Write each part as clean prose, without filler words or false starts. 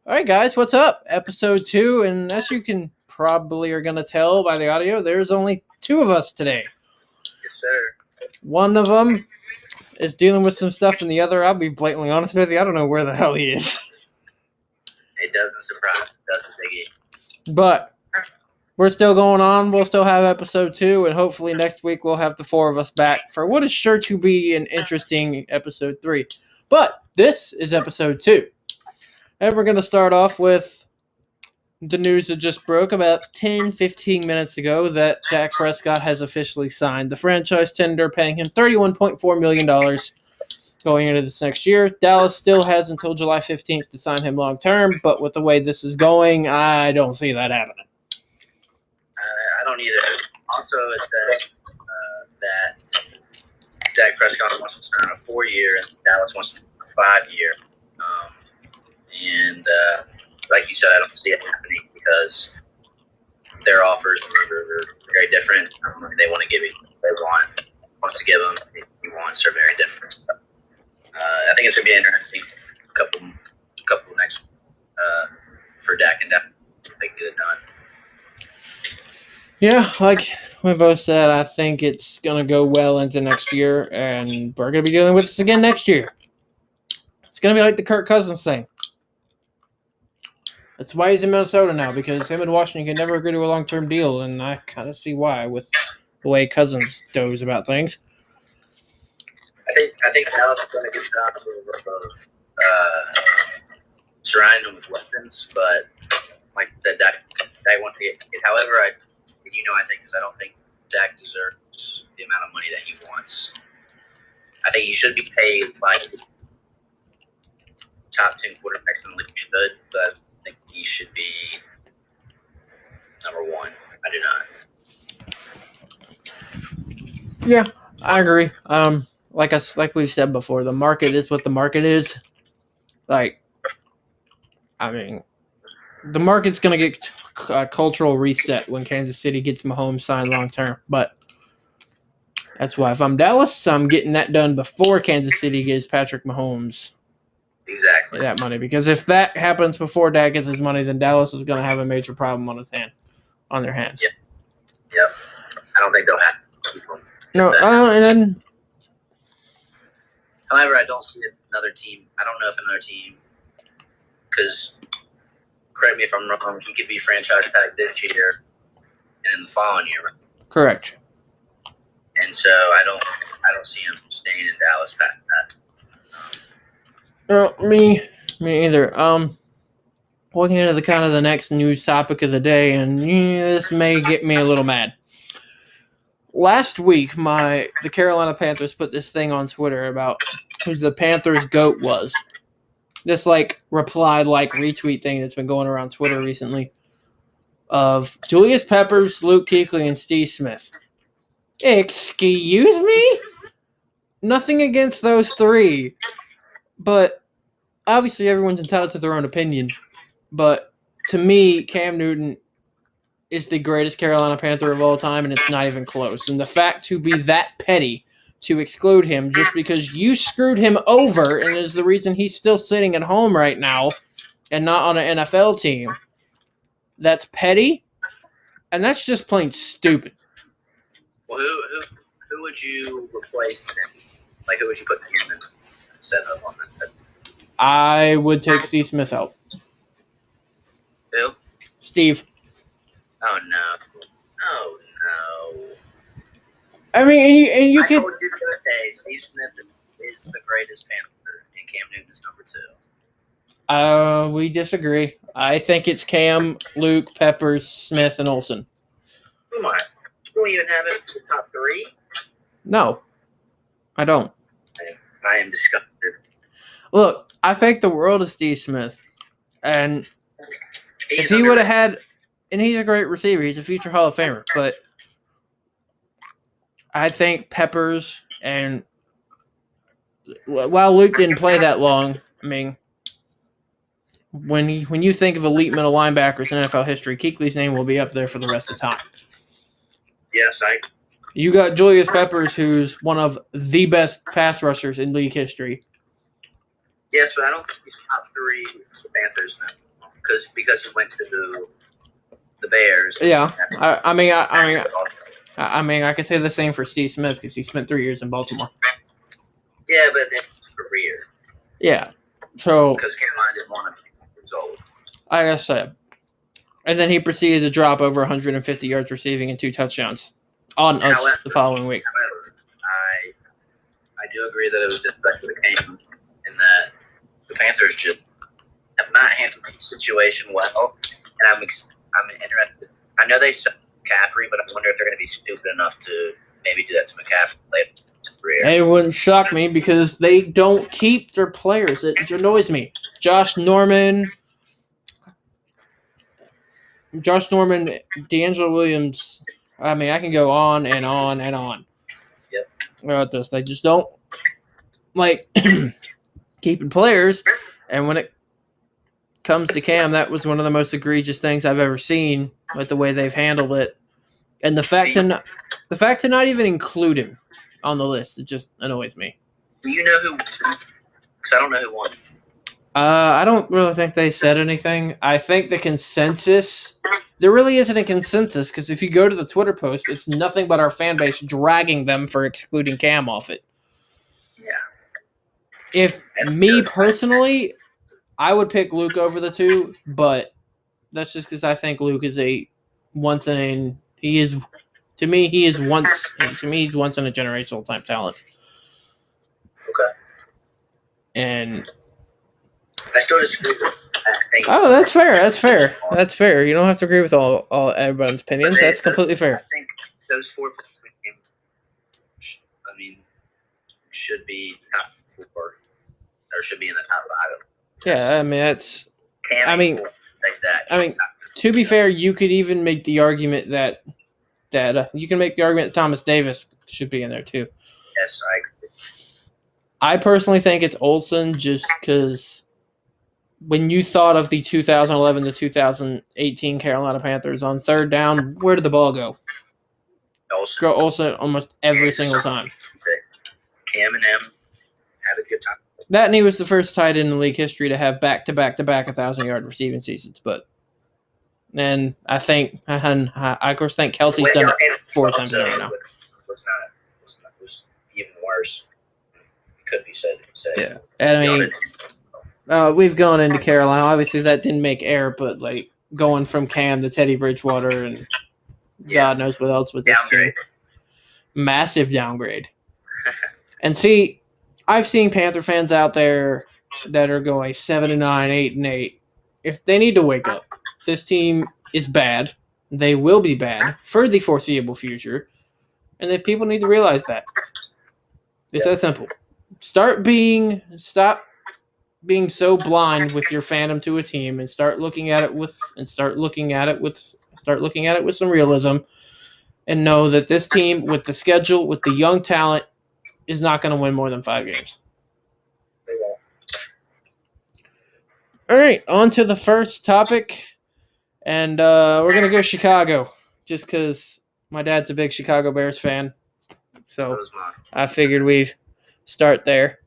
All right, guys, what's up? Episode 2, and as you can probably are going to tell by the audio, there's only 2 of us today. Yes, sir. One of them is dealing with some stuff, and the other, I'll be blatantly honest with you, I don't know where the hell he is. It doesn't surprise me. Doesn't dig But we're still going on. We'll still have episode 2, and hopefully next week we'll have the 4 of us back for what is sure to be an interesting episode 3. But this is episode 2. And we're going to start off with the news that just broke about 10-15 minutes ago that Dak Prescott has officially signed the franchise tender, paying him $31.4 million going into this next year. Dallas still has until July 15th to sign him long-term, but with the way this is going, I don't see that happening. I don't either. Also, it said that Dak Prescott wants to sign a 4-year and Dallas wants a 5-year. And like you said, I don't see it happening because their offers are very different. They want to give it. They wants to give them. He wants are very different. So, I think it's gonna be an interesting couple next for Dak and Dak. They get it done. Yeah, like we both said, I think it's going to go well into next year, and we're going to be dealing with this again next year. It's going to be like the Kirk Cousins thing. That's why he's in Minnesota now, because him and Washington can never agree to a long-term deal, and I kind of see why with the way Cousins does about things. I think Dallas is going to get down a little bit of surrounding them with weapons, but like that Dak wants to get. However, I think because I don't think Dak deserves the amount of money that he wants. I think he should be paid like top 10 quarterbacks in the league should, but I think he should be number 1. I do not. Yeah, I agree. Like we've said before, the market is what the market is. Like, I mean, the market's going to get a cultural reset when Kansas City gets Mahomes signed long term. But that's why if I'm Dallas, I'm getting that done before Kansas City gives Patrick Mahomes Exactly that money. Because if that happens before Dak gets his money, then Dallas is going to have a major problem on their hands. Yep. I don't think they'll have people. No, and then. However, I don't see another team. I don't know if another team, because correct me if I'm wrong, he could be franchise tag this year and in the following year. Correct. And so I don't see him staying in Dallas past that. No, me either. Looking into the next news topic of the day, and this may get me a little mad. Last week, the Carolina Panthers put this thing on Twitter about who the Panthers GOAT was. This reply retweet thing that's been going around Twitter recently of Julius Peppers, Luke Kuechly, and Steve Smith. Excuse me? Nothing against those 3, but obviously everyone's entitled to their own opinion. But to me, Cam Newton is the greatest Carolina Panther of all time, and it's not even close. And the fact to be that petty to exclude him just because you screwed him over and is the reason he's still sitting at home right now and not on an NFL team, that's petty, and that's just plain stupid. Well, who would you replace then? Like, who would you put him in instead of on that? I would take Steve Smith out. Who? Steve. Oh, no. I mean, and you could. I told you the other day, Steve Smith is the greatest Panther, and Cam Newton is number 2. We disagree. I think it's Cam, Luke, Peppers, Smith, and Olsen. Come on. You don't even have it in the top 3? No, I don't. I am disgusted. Look, I think the world of Steve Smith, and if he would have had, and he's a great receiver, he's a future Hall of Famer, but I think Peppers, and while Luke didn't play that long, I mean, when you think of elite middle linebackers in NFL history, Kuechly's name will be up there for the rest of time. Yes, You got Julius Peppers, who's one of the best pass rushers in league history. Yes, but I don't think he's top 3 for the Panthers now. because he went to the Bears. Yeah, I mean, I could say the same for Steve Smith because he spent 3 years in Baltimore. Yeah, but then his career. Yeah, so because Carolina didn't want him to be years old. like I said, and then he proceeded to drop over 150 yards receiving and 2 touchdowns on us the following week. However, I do agree that it was just back to the game in that the Panthers just have not handled the situation well, and I'm interested. I know they suck McCaffrey, but I wonder if they're going to be stupid enough to maybe do that to McCaffrey later in his career. It wouldn't shock me because they don't keep their players. It annoys me. Josh Norman, D'Angelo Williams. I mean, I can go on and on and on. Yep. About this, they just don't like keeping players. And when it comes to Cam, that was one of the most egregious things I've ever seen with the way they've handled it. And the fact to not even include him on the list, it just annoys me. Do you know who? Because I don't know who won. I don't really think they said anything. I think the consensus, there really isn't a consensus because if you go to the Twitter post, it's nothing but our fan base dragging them for excluding Cam off it. Yeah. If me personally, I would pick Luke over the two, but that's just because I think Luke is once in a generational type talent. Okay. And I still disagree with that. Oh, that's fair. That's fair. You don't have to agree with all everyone's opinions. That's completely fair. I think those 4 players, should be top 4, or should be in the top 5. Yeah, I mean that's. Cam I mean, to be fair, you could even make the argument that Thomas Davis should be in there too. Yes, I agree. I personally think it's Olsen just because when you thought of the 2011 to 2018 Carolina Panthers on third down, where did the ball go? Go Olsen almost every single time. Cam and him had a good time. That and he was the first tight end in league history to have back-to-back 1,000-yard receiving seasons. And I of course think Kelsey's done it 4 times in a row now. Was even worse. Could be said. Yeah, and I mean, we've gone into Carolina. Obviously, that didn't make air, but like going from Cam to Teddy Bridgewater and God knows what else with this team. Massive downgrade. And see, I've seen Panther fans out there that are going 7-9, 8-8. If they need to wake up, this team is bad. They will be bad for the foreseeable future, and that people need to realize that. It's that simple. Stop being so blind with your fandom to a team, and start looking at it with some realism, and know that this team, with the schedule, with the young talent, is not going to win more than 5 games. They won't. All right, on to the first topic, and we're going to go Chicago, just because my dad's a big Chicago Bears fan, so I figured we'd start there.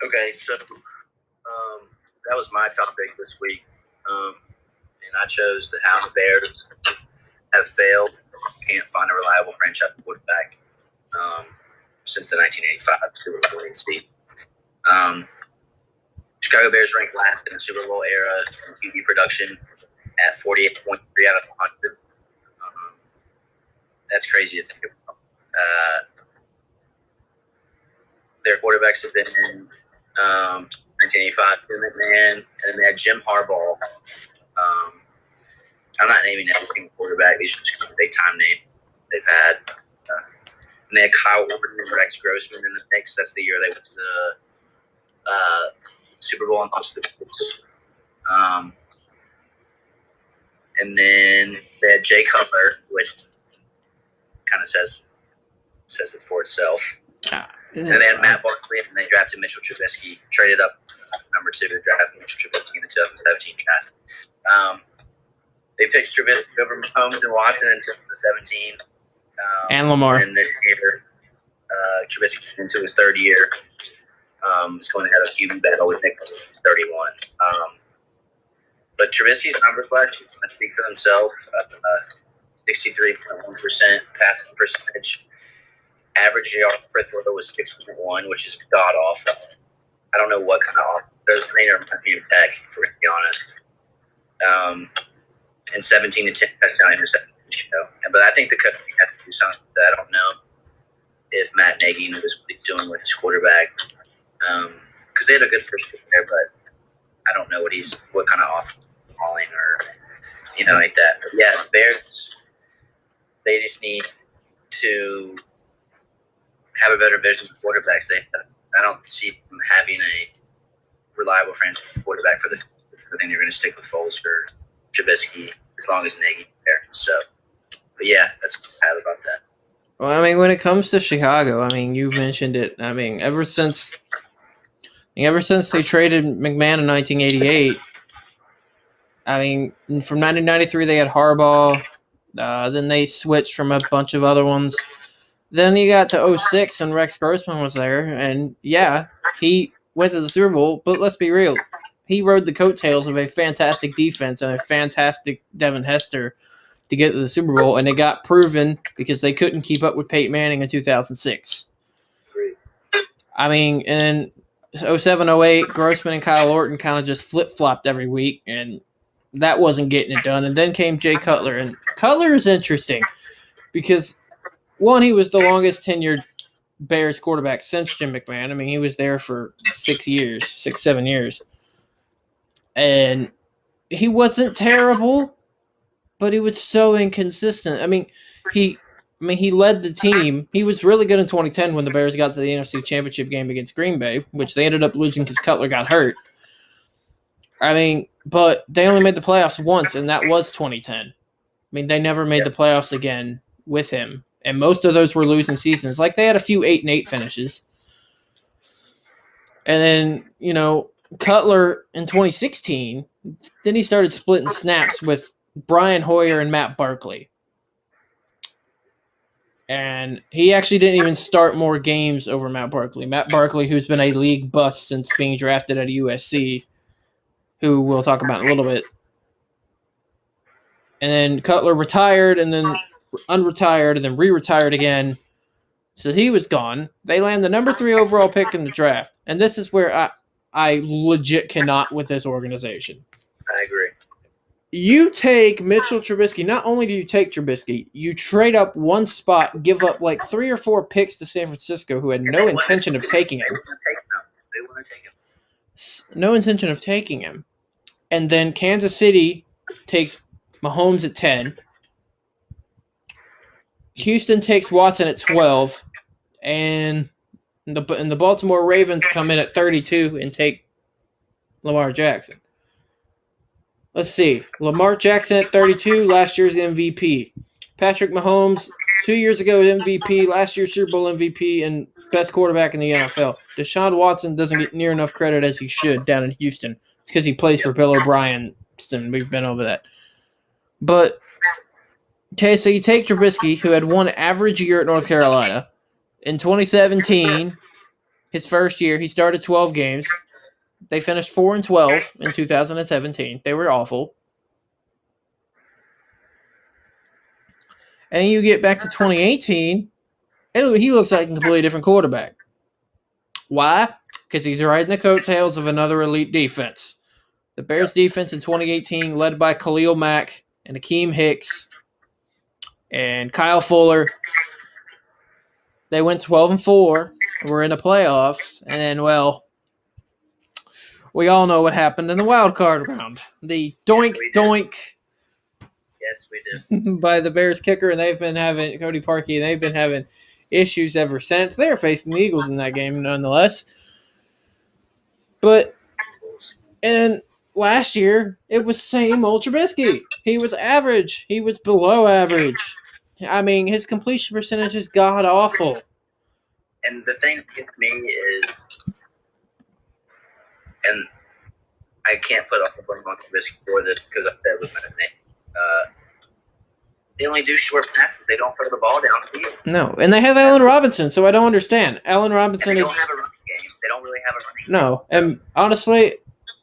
Okay, so that was my topic this week, and I chose how the Bears have failed, can't find a reliable franchise quarterback since the 1985 Super Bowl season. Chicago Bears ranked last in the Super Bowl era in QB production at 48.3 out of 100. That's crazy to think about. Their quarterbacks have been in 1985, Tim McMahon, and then they had Jim Harbaugh. I'm not naming every single quarterback. These are just kind of big time names they've had. And they had Kyle Orton and Rex Grossman in the mix. That's the year they went to the Super Bowl and lost to the Bills. And then they had Jay Cutler, which kind of says it for itself. And they had Matt Barkley, and they drafted Mitchell Trubisky, traded up number 2 to draft Mitchell Trubisky in the 2017 draft. They picked Trubisky over Mahomes and Watson in 2017. And Lamar. And this year, Trubisky into his 3rd year. He's going to have a QB battle with Nick 31. But Trubisky's numbers last year speak for themselves. 63.1% passing percentage. Average yards per throw was 6.1, which is god awful. I don't know what kind of those trainer might be in tech, if we're going to be honest. And 17 to 10 touchdown interceptions. But I think the coach has to do something with that. I don't know if Matt Nagy knows what he's doing with his quarterback. Because they had a good first year there, but I don't know what kind of offense calling or anything like that. But yeah, the Bears, they just need to have a better vision of quarterbacks. I don't see them having a reliable franchise quarterback for the future. I think they're going to stick with Foles or Trubisky as long as Nagy's there. So, but yeah, that's what I have about that. Well, I mean, when it comes to Chicago, I mean, you've mentioned it. I mean, ever since they traded McMahon in 1988, I mean, from 1993 they had Harbaugh. Then they switched from a bunch of other ones. Then you got to 06 and Rex Grossman was there, and yeah, he went to the Super Bowl. But let's be real, he rode the coattails of a fantastic defense and a fantastic Devin Hester to get to the Super Bowl, and it got proven because they couldn't keep up with Peyton Manning in 2006. I mean, in 07-08, Grossman and Kyle Orton kind of just flip-flopped every week, and that wasn't getting it done. And then came Jay Cutler, and Cutler is interesting because, one, he was the longest tenured Bears quarterback since Jim McMahon. I mean, he was there for 6 years, 7 years. And he wasn't terrible, but he was so inconsistent. I mean, he led the team. He was really good in 2010 when the Bears got to the NFC Championship game against Green Bay, which they ended up losing because Cutler got hurt. I mean, but they only made the playoffs once, and that was 2010. I mean, they never made the playoffs again with him, and most of those were losing seasons. Like, they had a few 8-8 finishes. And then, Cutler in 2016, then he started splitting snaps with Brian Hoyer and Matt Barkley. And he actually didn't even start more games over Matt Barkley. Matt Barkley, who's been a league bust since being drafted at USC, who we'll talk about in a little bit. And then Cutler retired and then unretired and then re-retired again. So he was gone. They land the number 3 overall pick in the draft. And this is where I legit cannot with this organization. I agree. You take Mitchell Trubisky. Not only do you take Trubisky, you trade up one spot, give up like 3 or 4 picks to San Francisco, who had no intention of taking him. They want to take him. No intention of taking him. And then Kansas City takes Mahomes at 10. Houston takes Watson at 12. And the Baltimore Ravens come in at 32 and take Lamar Jackson. Let's see. Lamar Jackson at 32, last year's MVP. Patrick Mahomes, 2 years ago MVP, last year's Super Bowl MVP, and best quarterback in the NFL. Deshaun Watson doesn't get near enough credit as he should down in Houston. It's because he plays for Bill O'Brien. We've been over that. But, okay, so you take Trubisky, who had one average year at North Carolina. In 2017, his first year, he started 12 games. They finished 4-12 in 2017. They were awful. And you get back to 2018, and he looks like a completely different quarterback. Why? Because he's riding the coattails of another elite defense. The Bears' defense in 2018, led by Khalil Mack and Akeem Hicks and Kyle Fuller, they went 12-4. Were in the playoffs, and then, well, we all know what happened in the wild card round. The doink. Yes, we did. By the Bears kicker, and they've been having Cody Parkey, and they've been having issues ever since. They were facing the Eagles in that game, nonetheless. But, and last year, it was same old Trubisky. He was average. He was below average. I mean, his completion percentage is god-awful. And the thing that gets me is, and I can't put up a blame on Trubisky for this because that was my name. They only do short passes. They don't throw the ball down the field. No, and they have Allen Robinson, so I don't understand. Allen Robinson They don't have a running game. They don't really have a running game. No, and honestly,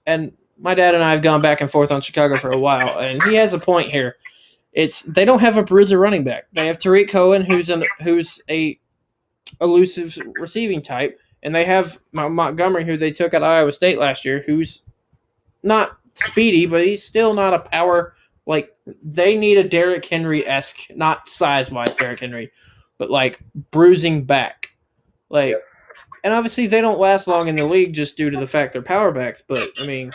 and my dad and I have gone back and forth on Chicago for a while, and he has a point here. They don't have a bruiser running back. They have Tariq Cohen, who's a elusive receiving type, and they have Montgomery, who they took at Iowa State last year, who's not speedy, but he's still not a power. Like, they need a Derrick Henry-esque, not size-wise Derrick Henry, but like bruising back. Like, yep. And obviously they don't last long in the league just due to the fact they're power backs. But I mean,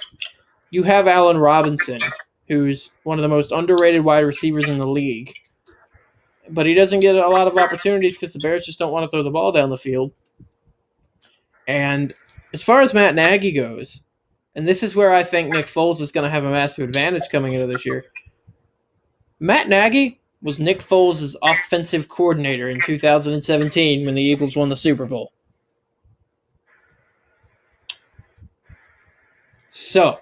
you have Allen Robinson, who's one of the most underrated wide receivers in the league, but he doesn't get a lot of opportunities because the Bears just don't want to throw the ball down the field. And as far as Matt Nagy goes, and this is where I think Nick Foles is going to have a massive advantage coming into this year. Matt Nagy was Nick Foles' offensive coordinator in 2017 when the Eagles won the Super Bowl. So,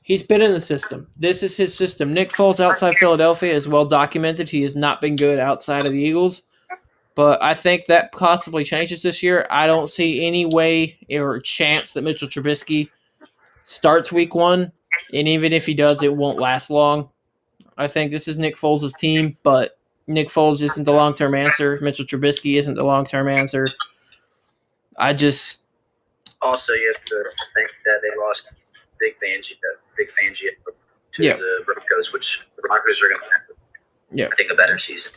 he's been in the system. This is his system. Nick Foles outside Philadelphia is well documented. He has not been good outside of the Eagles. But I think that possibly changes this year. I don't see any way or chance that Mitchell Trubisky starts week 1. And even if he does, it won't last long. I think this is Nick Foles' team, but Nick Foles isn't the long-term answer. Mitchell Trubisky isn't the long-term answer. Also, you have to think that they lost Big Fangio to the Broncos, which the Broncos are going to have, I think, a better season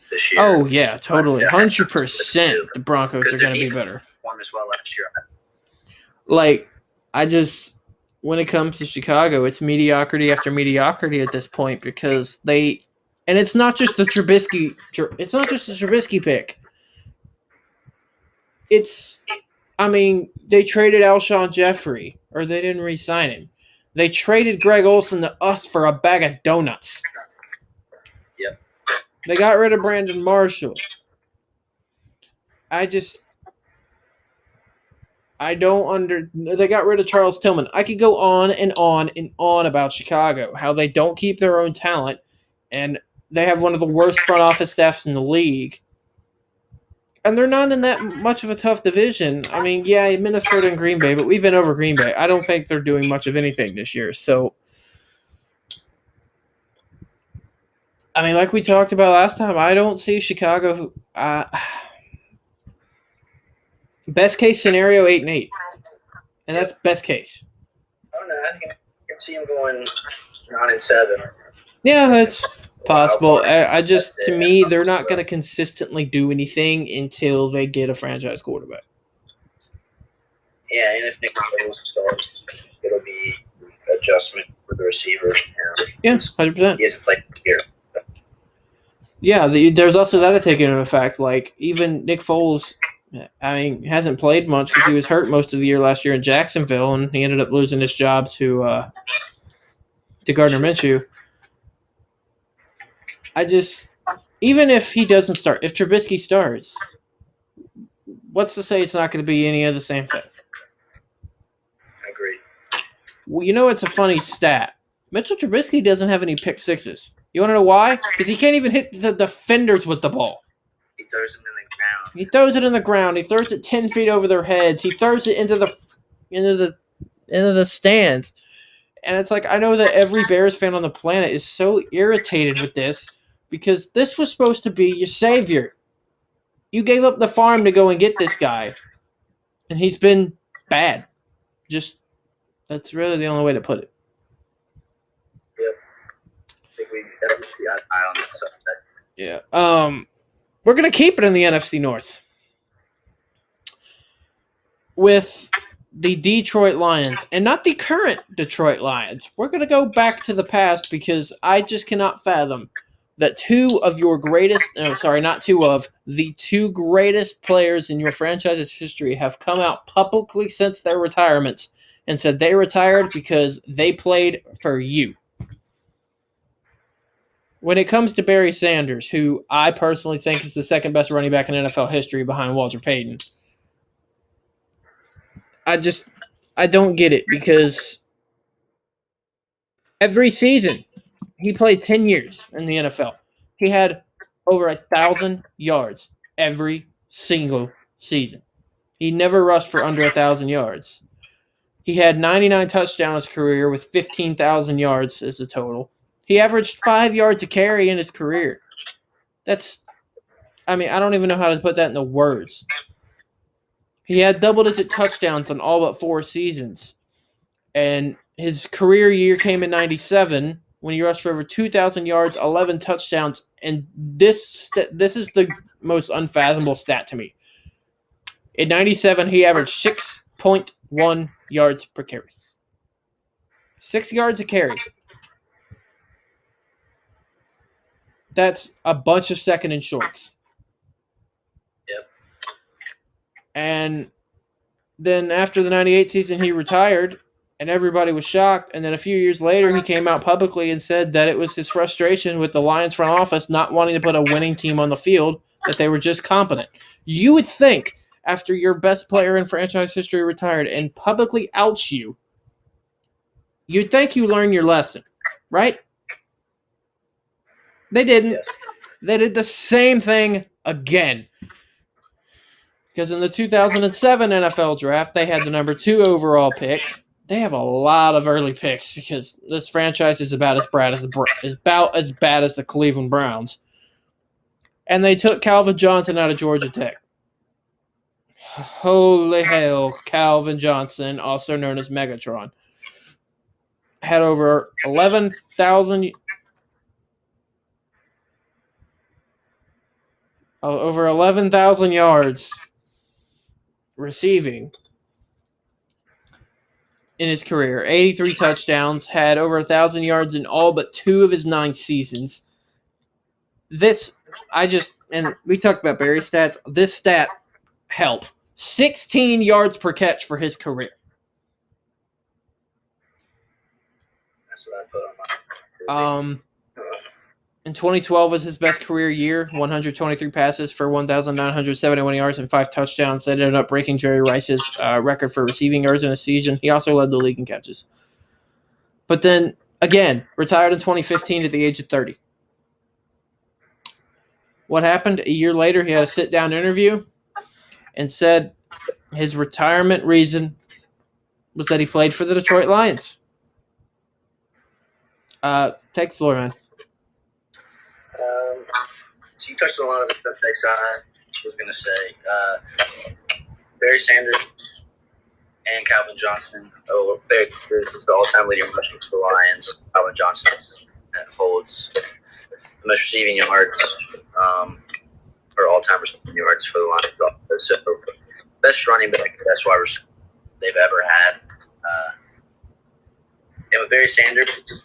this year. Oh, yeah, totally. 100% the Broncos are going to be better. Won as well last year. Like, when it comes to Chicago, it's mediocrity after mediocrity at this point because and it's not just the Trubisky pick. They traded Alshon Jeffrey, or they didn't re-sign him. They traded Greg Olsen to us for a bag of donuts. Yep. They got rid of Brandon Marshall. They got rid of Charles Tillman. I could go on and on and on about Chicago, how they don't keep their own talent, and they have one of the worst front office staffs in the league. And they're not in that much of a tough division. I mean, yeah, Minnesota and Green Bay, but we've been over Green Bay. I don't think they're doing much of anything this year. So, I mean, like we talked about last time, I don't see Chicago. Best case scenario, 8-8, and that's best case. I don't know. I think I can see them going 9-7. Yeah, that's possible. To me, they're not going to consistently do anything until they get a franchise quarterback. Yeah, and if Nick Foles starts, it'll be adjustment for the receiver. Yeah, 100%. He hasn't played this year. Yeah, there's also that to take into effect. Like, even Nick Foles, hasn't played much because he was hurt most of the year last year in Jacksonville, and he ended up losing his job to Gardner Minshew. Even if he doesn't start, if Trubisky starts, what's to say it's not going to be any of the same thing? I agree. Well, it's a funny stat. Mitchell Trubisky doesn't have any pick sixes. You want to know why? Because he can't even hit the defenders with the ball. He throws them in the ground. He throws it in the ground. He throws it 10 feet over their heads. He throws it into the stands. And it's like, I know that every Bears fan on the planet is so irritated with this because this was supposed to be your savior. You gave up the farm to go and get this guy. And he's been bad. That's really the only way to put it. Yep. I think we definitely got eye on that subject. Yeah. We're going to keep it in the NFC North with the Detroit Lions, and not the current Detroit Lions. We're going to go back to the past because I just cannot fathom that the two greatest players in your franchise's history have come out publicly since their retirements and said they retired because they played for you. When it comes to Barry Sanders, who I personally think is the second best running back in NFL history behind Walter Payton, I don't get it because every season he played 10 years in the NFL. He had over 1,000 yards every single season. He never rushed for under 1,000 yards. He had 99 touchdowns in his career with 15,000 yards as a total. He averaged 5 yards a carry in his career. I don't even know how to put that into words. He had double-digit touchdowns on all but 4 seasons. And his career year came in 97 when he rushed for over 2,000 yards, 11 touchdowns. And this is the most unfathomable stat to me. In 97, he averaged 6.1 yards per carry. 6 yards a carry. That's a bunch of second and shorts. Yep. And then after the 98 season, he retired, and everybody was shocked. And then a few years later, he came out publicly and said that it was his frustration with the Lions front office not wanting to put a winning team on the field, that they were just competent. You would think after your best player in franchise history retired and publicly outs you, you'd think you learned your lesson, right? They didn't. Yes. They did the same thing again. Because in the 2007 NFL draft, they had the number 2 overall pick. They have a lot of early picks because this franchise is about as bad as the Cleveland Browns. And they took Calvin Johnson out of Georgia Tech. Holy hell, Calvin Johnson, also known as Megatron, had over 11,000 yards receiving in his career. 83 touchdowns, had over 1,000 yards in all but 2 of his 9 seasons. And we talked about Barry stats. This stat help. 16 yards per catch for his career. That's what I put on my. In 2012 was his best career year. 123 passes for 1,971 yards and 5 touchdowns. That ended up breaking Jerry Rice's record for receiving yards in a season. He also led the league in catches. But then, again, retired in 2015 at the age of 30. What happened? A year later, he had a sit-down interview and said his retirement reason was that he played for the Detroit Lions. Take the floor, man. So you touched on a lot of the subjects I was going to say. Barry Sanders and Calvin Johnson. Barry is the all-time leading rusher for the Lions. Calvin Johnson holds the most receiving yards, or all-time receiving yards for the Lions. So best running back, best wide receiver they've ever had. And with Barry Sanders,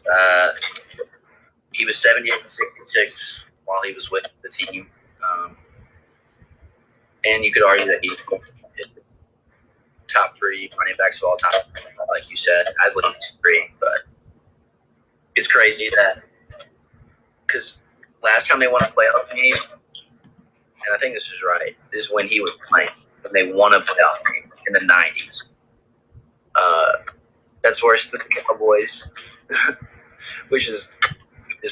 he was 78 and 66 while he was with the team. And you could argue that he's top 3 running backs of all time. Like you said, I would disagree, but it's crazy that because last time they won a playoff game, and I think this is right, is when he was playing, when they won a playoff game in the 90s. That's worse than the Cowboys, which just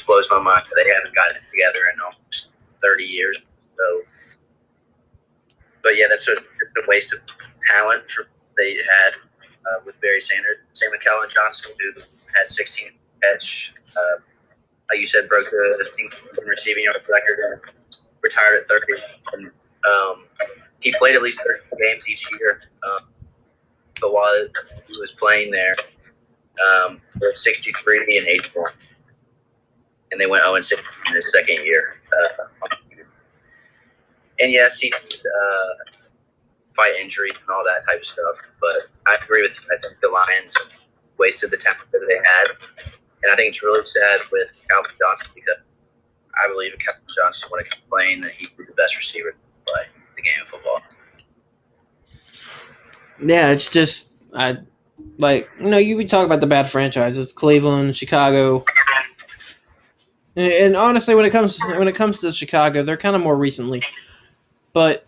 blows my mind that they haven't gotten it together in almost 30 years. So, but yeah, that's a waste of talent they had with Barry Sanders. Same with Calvin Johnson, who had 16 catch. Like you said, broke the receiving yard record and retired at 30. And, he played at least 30 games each year. But while he was playing there, they were 63 and 81. And they went 0-6 in his second year. And yes, he fight injury and all that type of stuff. But I agree with you. I think the Lions wasted the talent that they had. And I think it's really sad with Calvin Johnson because I believe if Calvin Johnson would have kept playing, that he'd be the best receiver to play the game of football. Yeah, it's just you would talk about the bad franchises, Cleveland, Chicago, and honestly, when it comes to Chicago, they're kind of more recently. But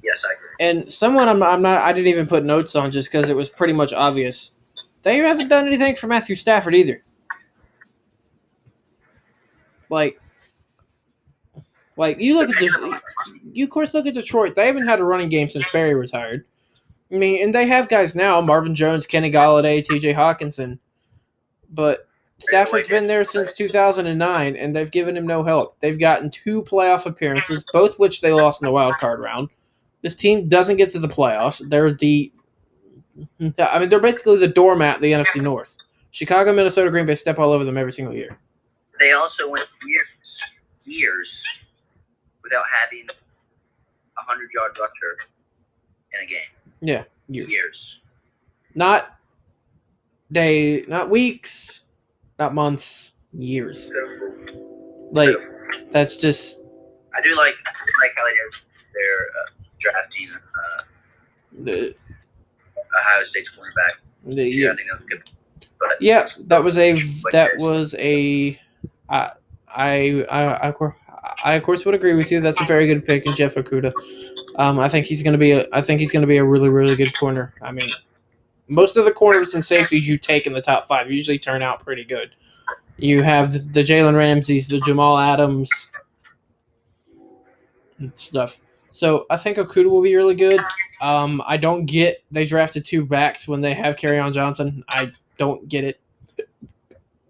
yes, I agree. And someone I didn't even put notes on just because it was pretty much obvious. They haven't done anything for Matthew Stafford either. Like you look at you of course look at Detroit. They haven't had a running game since Barry retired. I mean, and they have guys now: Marvin Jones, Kenny Galladay, T.J. Hawkinson. But Stafford's been there since 2009, and they've given him no help. They've gotten 2 playoff appearances, both which they lost in the wild card round. This team doesn't get to the playoffs. They're basically the doormat of the NFC North. Chicago, Minnesota, Green Bay step all over them every single year. They also went years without having a 100-yard rusher in a game. Yeah, Years. Not weeks, not months, years. Like, that's just. I do like how they're drafting the Ohio State's cornerback. Yeah, I think that's good. But yeah, I of course would agree with you. That's a very good pick in Jeff Okudah. I think he's going to be a really, really good corner. I mean, most of the corners and safeties you take in the top 5 usually turn out pretty good. You have the Jalen Ramseys, the Jamal Adams, and stuff. So I think Okudah will be really good. I don't get they drafted 2 backs when they have Kerryon Johnson. I don't get it.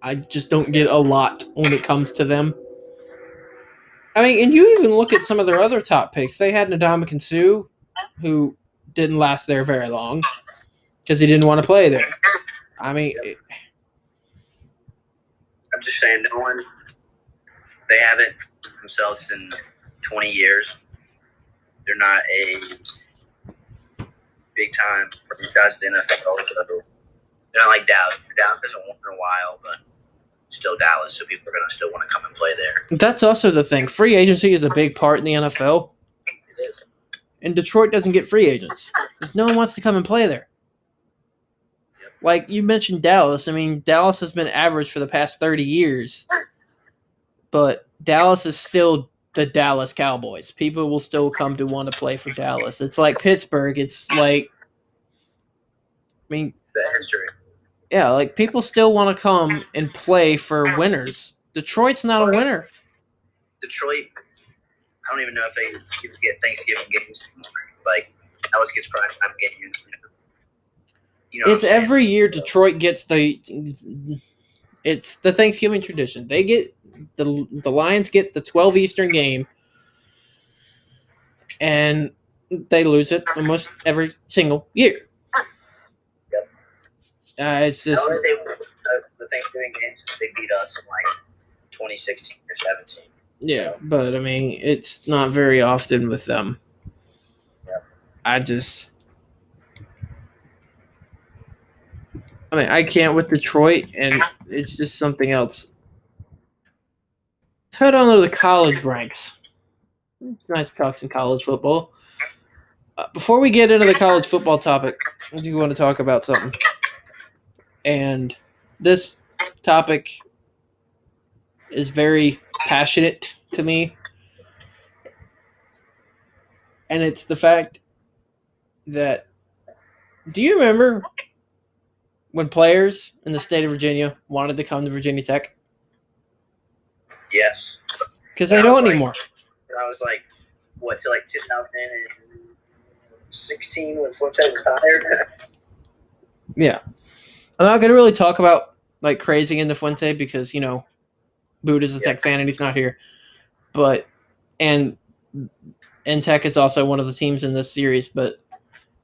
I just don't get a lot when it comes to them. I mean, and you even look at some of their other top picks. They had Ndamukong Suh, who didn't last there very long because he didn't want to play there. I mean, I'm just saying, they haven't themselves in 20 years. They're not a big time franchise in the NFL. So they're not like Dallas. Dallas hasn't won in a while, but still Dallas, so people are going to still want to come and play there. That's also the thing. Free agency is a big part in the NFL. It is. And Detroit doesn't get free agents because no one wants to come and play there. Yep. Like you mentioned Dallas. I mean, Dallas has been average for the past 30 years. But Dallas is still the Dallas Cowboys. People will still come to want to play for Dallas. It's like Pittsburgh. It's like, I mean, the history. Yeah, like people still want to come and play for winners. Detroit's not a winner. Detroit, I don't even know if they get Thanksgiving games anymore. Like, Dallas gets prime time games. You know it's every year Detroit gets it's the Thanksgiving tradition. They get the Lions get the 12 Eastern game, and they lose it almost every single year. Yep. It's just the Thanksgiving games. They beat us in like 2016 or 17. Yeah, but I mean, it's not very often with them. Yep. I can't with Detroit, and it's just something else. Let's head on to the college ranks. Nice talk some college football. Before we get into the college football topic, I do want to talk about something. And this topic is very passionate to me. And it's the fact that, do you remember when players in the state of Virginia wanted to come to Virginia Tech? Yes. Because they don't anymore. I was like, till like 2016 when Fuente was hired? Yeah. I'm not going to really talk about like crazing into Fuente because, you know, Boot is a Tech fan and he's not here. But, and Tech is also one of the teams in this series, but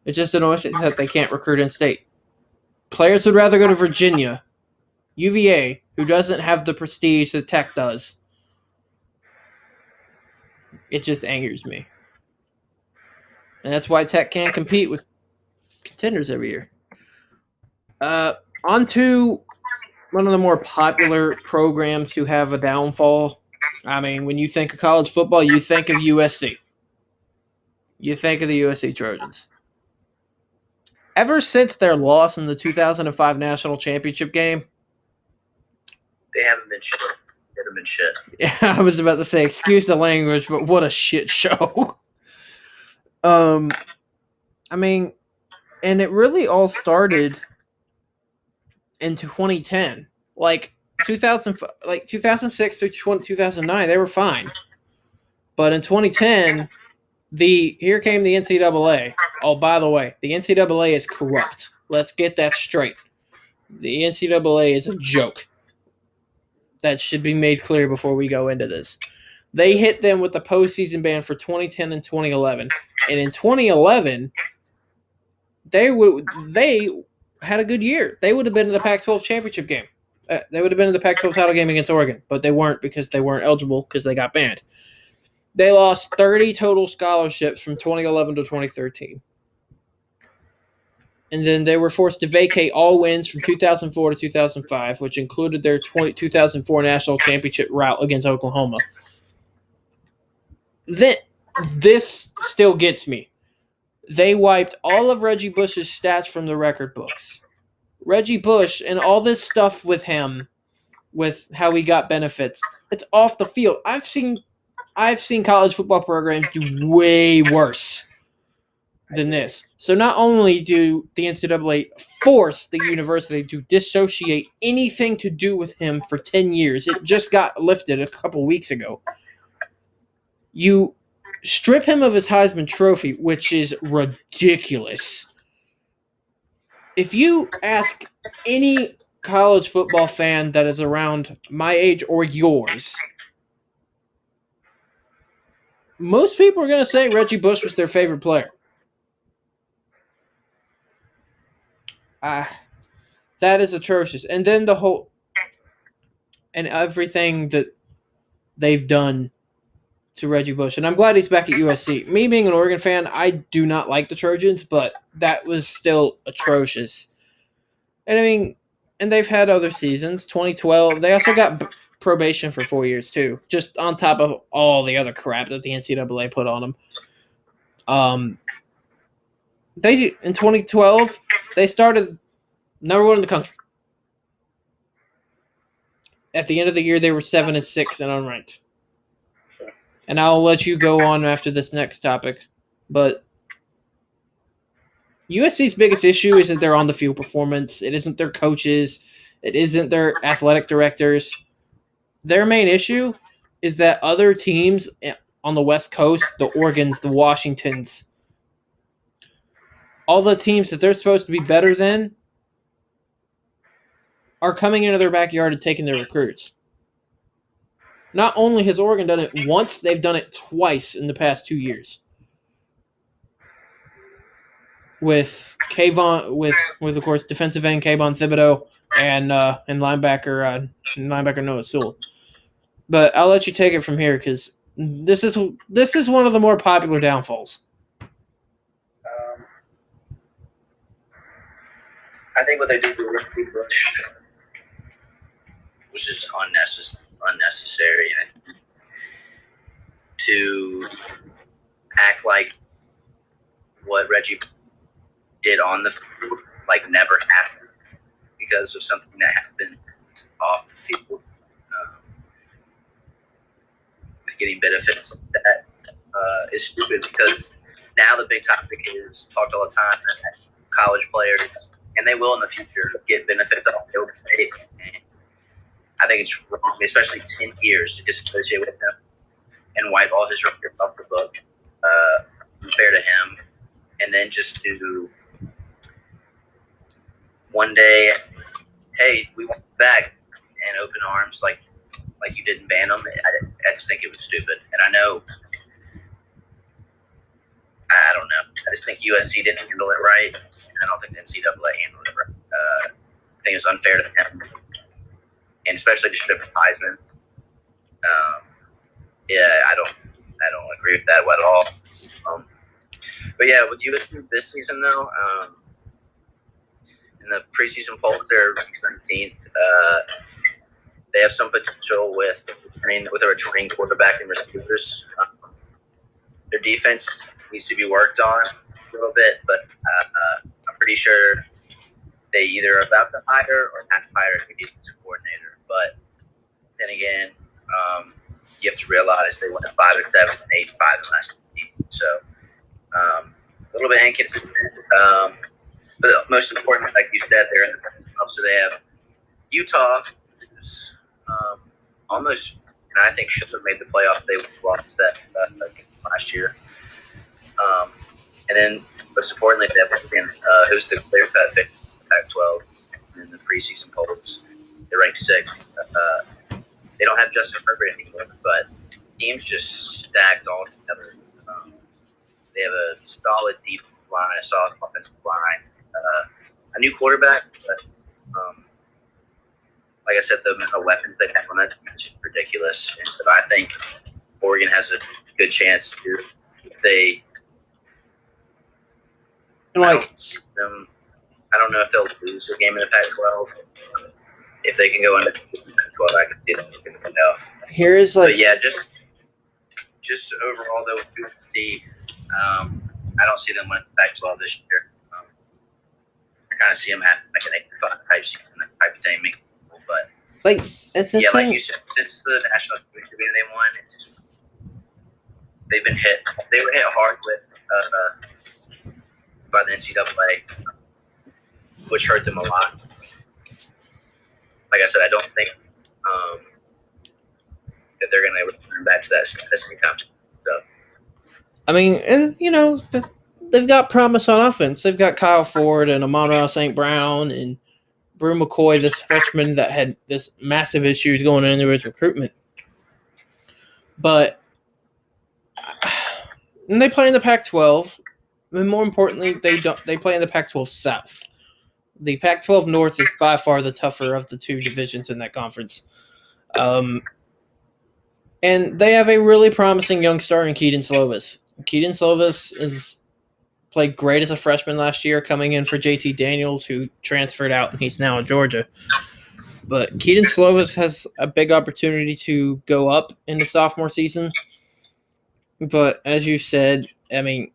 it just annoys me that they can't recruit in state. Players would rather go to Virginia, UVA, who doesn't have the prestige that Tech does. It just angers me. And that's why Tech can't compete with contenders every year. On to one of the more popular programs to have a downfall. I mean, when you think of college football, you think of USC. You think of the USC Trojans. Ever since their loss in the 2005 National Championship game, they haven't been shit. Yeah, I was about to say, excuse the language, but what a shit show. I mean, and it really all started in 2010. Like 2006 through 2009, they were fine. But in 2010, Here came the NCAA. Oh, by the way, the NCAA is corrupt. Let's get that straight. The NCAA is a joke. That should be made clear before we go into this. They hit them with the postseason ban for 2010 and 2011. And in 2011, they had a good year. They would have been in the Pac-12 championship game. They would have been in the Pac-12 title game against Oregon, but they weren't because they weren't eligible because they got banned. They lost 30 total scholarships from 2011 to 2013. And then they were forced to vacate all wins from 2004 to 2005, which included their 2004 national championship rout against Oklahoma. Then, this still gets me. They wiped all of Reggie Bush's stats from the record books. Reggie Bush and all this stuff with him, with how he got benefits, it's off the field. I've seen college football programs do way worse than this. So not only do the NCAA force the university to dissociate anything to do with him for 10 years, it just got lifted a couple weeks ago. You strip him of his Heisman Trophy, which is ridiculous. If you ask any college football fan that is around my age or yours, most people are going to say Reggie Bush was their favorite player. That is atrocious. And then and everything that they've done to Reggie Bush. And I'm glad he's back at USC. Me being an Oregon fan, I do not like the Trojans, but that was still atrocious. And I mean, and they've had other seasons. 2012, they also got probation for 4 years too, just on top of all the other crap that the NCAA put on them. In 2012, they started number 1 in the country. At the end of the year, they were 7-6 and unranked. And I'll let you go on after this next topic, but USC's biggest issue isn't their on-the-field performance. It isn't their coaches. It isn't their athletic directors. Their main issue is that other teams on the West Coast, the Oregons, the Washingtons, all the teams that they're supposed to be better than are coming into their backyard and taking their recruits. Not only has Oregon done it once, they've done it twice in the past 2 years. With of course defensive end Kayvon Thibodeau and linebacker Noah Sewell. But I'll let you take it from here because this is one of the more popular downfalls. I think what they did with Reggie Bush was just unnecessary. I think to act like what Reggie did on the field never happened because of something that happened off the field. With getting benefits like that is stupid because now the big topic is talked all the time that college players, and they will in the future, get benefits off the overpaid. I think it's wrong, especially 10 years to disassociate with him and wipe all his records off the book, unfair to him, and then just to one day, hey, we want you back, and open arms like you didn't ban them. I just think it was stupid, and I don't know. I just think USC didn't handle it right. I don't think the NCAA handled it right. I think it was unfair to them, and especially to strip Heisman. I don't agree with that at all. But yeah, with USC this season though, in the preseason polls, they're ranked 19th. They have some potential with a returning quarterback and receivers. Their defense needs to be worked on a little bit, but I'm pretty sure they either are about to hire or have to hire a defensive coordinator. But then again, you have to realize they went 5-7 and 8-5 in the last season. So a little bit inconsistent. But most important, like you said, they're in the playoffs. So they have Utah, who's almost, and I think should have made the playoffs. They lost that last year. And then, most importantly, who's the clear cut fit Pac-12 in the preseason polls? They're ranked 6th. They don't have Justin Herbert anymore, but teams just stacked all together. They have a solid defensive line, a solid offensive line, a new quarterback, but like I said, the amount of weapons they have on that team is just ridiculous. And so I think Oregon has a good chance to, if they, I don't know if they'll lose a game in the Pac-12. If they can go into the Pac-12, I can see them making the playoff. But yeah, just overall though, I don't see them winning the Pac-12 this year. I kind of see them having like an 8-5 type season, type thing. But like you said, since the national championship game they won, they've been hit. They were hit hard with by the NCAA, which hurt them a lot. Like I said, I don't think that they're going to return back to that status anytime soon. So. I mean, and they've got promise on offense. They've got Kyle Ford and Amon-Ra St. Brown and Brew McCoy, this freshman that had this massive issues going into his recruitment. But and they play in the Pac-12. And more importantly, they play in the Pac-12 South. The Pac-12 North is by far the tougher of the two divisions in that conference. And they have a really promising young star in Keaton Slovis. Keaton Slovis is played great as a freshman last year, coming in for JT Daniels, who transferred out and he's now in Georgia. But Keaton Slovis has a big opportunity to go up in the sophomore season. But as you said, I mean,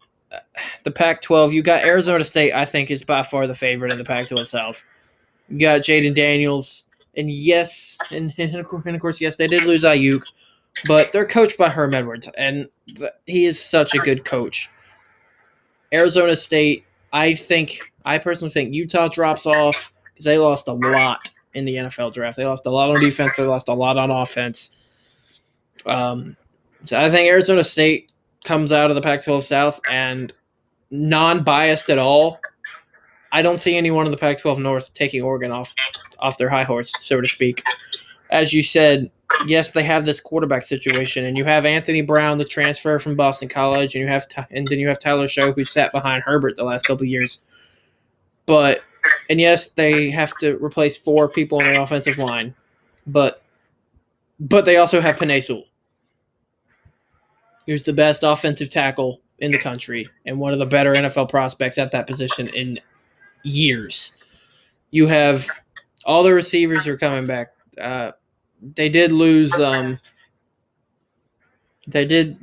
the Pac-12, you got Arizona State, I think, is by far the favorite in the Pac-12 South. You got Jaden Daniels, and yes, and of course, yes, they did lose Ayuk, but they're coached by Herm Edwards, and he is such a good coach. Arizona State, I personally think Utah drops off because they lost a lot in the NFL draft. They lost a lot on defense. They lost a lot on offense. So I think Arizona State comes out of the Pac-12 South, and non-biased at all, I don't see anyone in the Pac-12 North taking Oregon off their high horse, so to speak. As you said, yes, they have this quarterback situation, and you have Anthony Brown, the transfer from Boston College, and then you have Tyler Show, who sat behind Herbert the last couple of years. And yes, they have to replace 4 people on the offensive line, but they also have Penei Sewell, who's the best offensive tackle in the country and one of the better NFL prospects at that position in years. You have all the receivers are coming back. They did lose. They did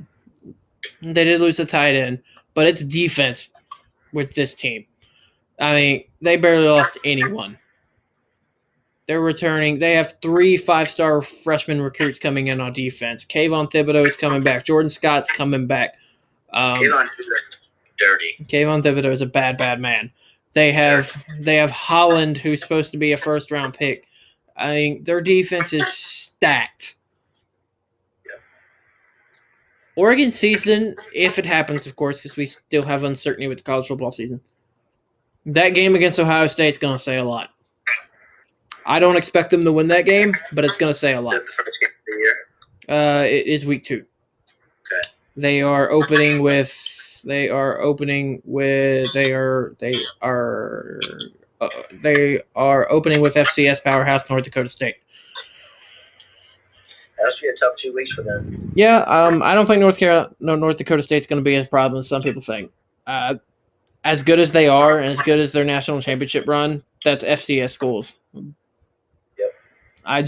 lose a tight end, but it's defense with this team. I mean, they barely lost anyone. They're returning. They have 3 5-star freshman recruits coming in on defense. Kayvon Thibodeau is coming back. Jordan Scott's coming back. Kayvon Thibodeau dirty. Kayvon Thibodeau is a bad man. They have Holland, who's supposed to be a first-round pick. I mean, their defense is stacked. Yep. Oregon season, if it happens, of course, because we still have uncertainty with the college football season. That game against Ohio State is going to say a lot. I don't expect them to win that game, but it's going to say a lot. Is that the first game of the year? It is week 2. Okay. They are opening with FCS powerhouse North Dakota State. That must be a tough 2 weeks for them. Yeah, I don't think North Dakota State's going to be as problem as some people think. As good as they are, and as good as their national championship run, that's FCS schools. Yep. I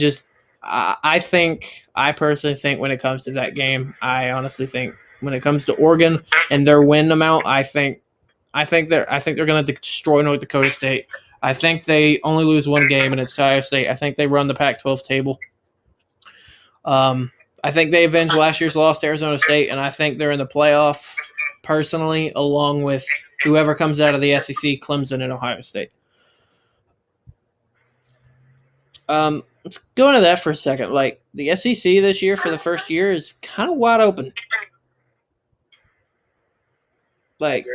personally think when it comes to that game, I honestly think when it comes to Oregon and their win amount, I think they're going to destroy North Dakota State. I think they only lose 1 game, and it's Ohio State. I think they run the Pac-12 table. I think they avenge last year's loss to Arizona State, and I think they're in the playoff personally, along with whoever comes out of the SEC, Clemson and Ohio State. Let's go into that for a second. Like, the SEC this year for the first year is kind of wide open. Like,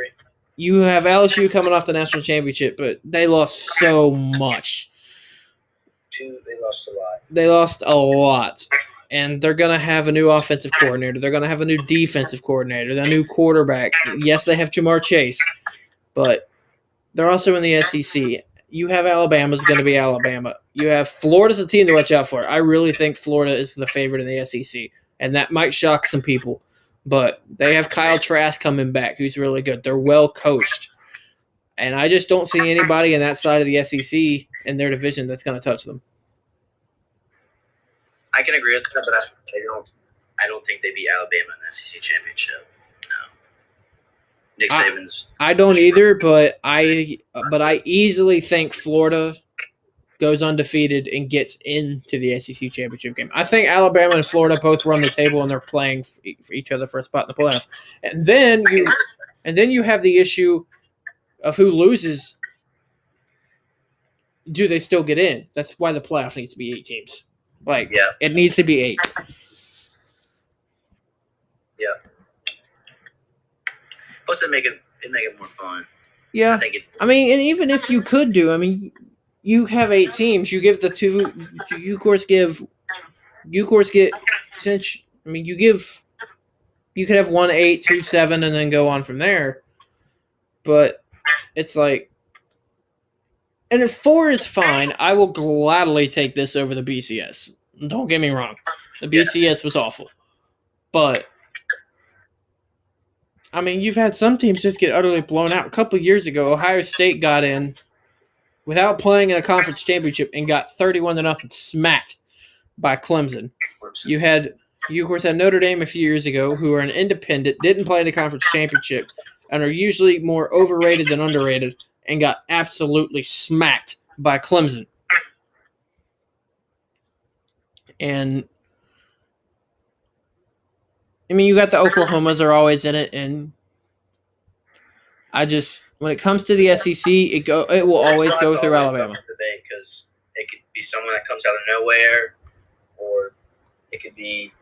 you have LSU coming off the national championship, but they lost so much. They lost a lot. They lost a lot. And they're going to have a new offensive coordinator. They're going to have a new defensive coordinator, a new quarterback. Yes, they have Jamar Chase, but they're also in the SEC. You have Alabama's going to be Alabama. You have Florida's a team to watch out for. I really think Florida is the favorite in the SEC, and that might shock some people. But they have Kyle Trask coming back, who's really good. They're well coached. And I just don't see anybody in that side of the SEC in their division that's going to touch them. I can agree with that, but I don't think they beat Alabama in the SEC championship. No. Nick Saban's. I don't either, but I easily think Florida goes undefeated and gets into the SEC championship game. I think Alabama and Florida both run the table and they're playing for each other for a spot in the playoffs. And then you have the issue of who loses. Do they still get in? That's why the playoff needs to be 8 teams. It needs to be 8. Yeah. Plus, it make it more fun. Yeah. And even if you could do, you have 8 teams. You give the 2. You of course get. Since you could have 1 8, 2 7, and then go on from there. But it's like, and if 4 is fine, I will gladly take this over the BCS. Don't get me wrong, the BCS was awful, but you've had some teams just get utterly blown out. A couple of years ago, Ohio State got in without playing in a conference championship and got 31-0 smacked by Clemson. You of course had Notre Dame a few years ago, who are an independent, didn't play the conference championship, and are usually more overrated than underrated, and got absolutely smacked by Clemson. And you got the Oklahomas are always in it, and when it comes to the SEC, it will always go through Alabama. Because it could be someone that comes out of nowhere, or it could be.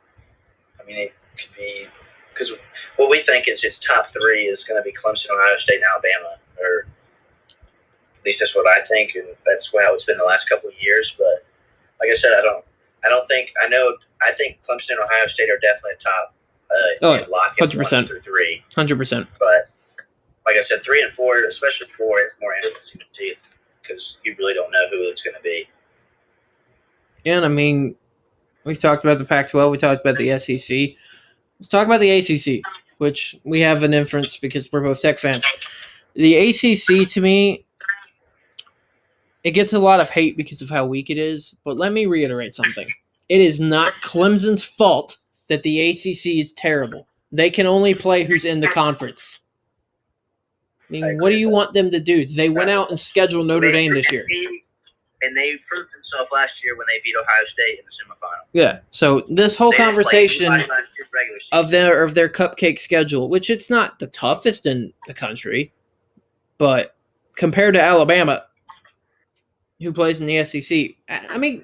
Because what we think is its top 3 is going to be Clemson, Ohio State, and Alabama, or at least that's what I think, and that's how it's been the last couple of years. But like I said, I think Clemson and Ohio State are definitely top. Lock 100%. 1 through 3. 100%. But like I said, 3 and 4, especially 4, it's more interesting to see because you really don't know who it's going to be. Yeah, and we've talked about the Pac-12. We talked about the SEC. Let's talk about the ACC, which we have an inference because we're both Tech fans. The ACC, to me, it gets a lot of hate because of how weak it is. But let me reiterate something. It is not Clemson's fault that the ACC is terrible. They can only play who's in the conference. What do you want them to do? They went out and scheduled Notre Dame this year. And they proved themselves last year when they beat Ohio State in the semifinal. Yeah. So this whole conversation of their cupcake schedule, which it's not the toughest in the country, but compared to Alabama, who plays in the SEC,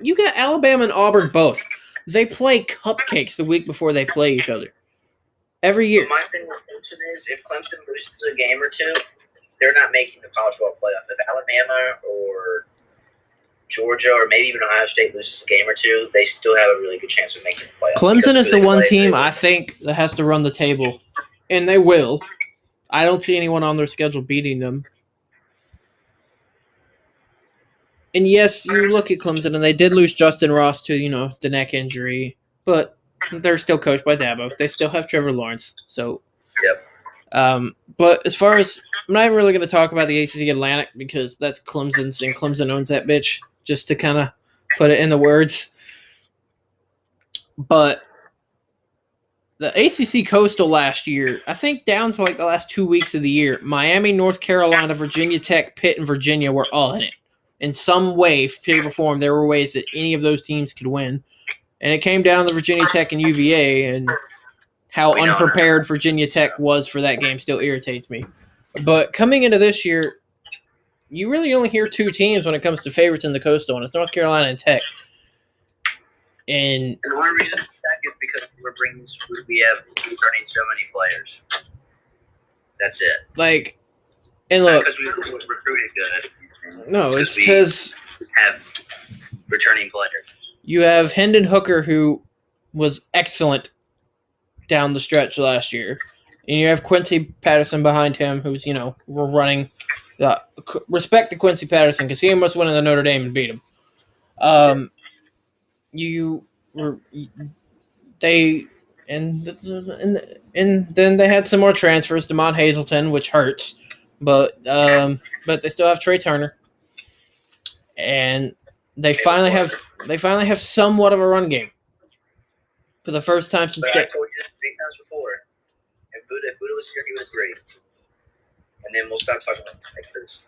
you got Alabama and Auburn both. They play cupcakes the week before they play each other. Every year. But my thing with Clemson is if Clemson loses a game or 2, they're not making the college football playoff. If Alabama or Georgia or maybe even Ohio State loses a game or 2, they still have a really good chance of making the playoff. Clemson is the one team I think that has to run the table, and they will. I don't see anyone on their schedule beating them. And yes, you look at Clemson, and they did lose Justin Ross to, the neck injury, but they're still coached by Dabo. They still have Trevor Lawrence. So, yep. But as far as I'm not really going to talk about the ACC Atlantic because that's Clemson's, and Clemson owns that bitch. Just to kind of put it in the words. But the ACC Coastal last year, I think down to the last 2 weeks of the year, Miami, North Carolina, Virginia Tech, Pitt, and Virginia were all in it. In some way, shape, or form, there were ways that any of those teams could win. And it came down to Virginia Tech and UVA, and how unprepared Virginia Tech was for that game still irritates me. But coming into this year, you really only hear 2 teams when it comes to favorites in the Coastal, and it's North Carolina and Tech. And the only reason Tech is because we have returning so many players. That's it. Like, and It's look, not because we recruited good. no, it's we because have returning players. you have Hendon Hooker, who was excellent down the stretch last year, and you have Quincy Patterson behind him, who's we're running. Respect to Quincy Patterson because he almost went into Notre Dame and beat him. You were they and then they had some more transfers. DeMont Hazelton, which hurts, but they still have Trey Turner, and they finally have somewhat of a run game for the first time since. But I told you 3 times before, if Buddha was here, he was great. And then we'll stop talking about the because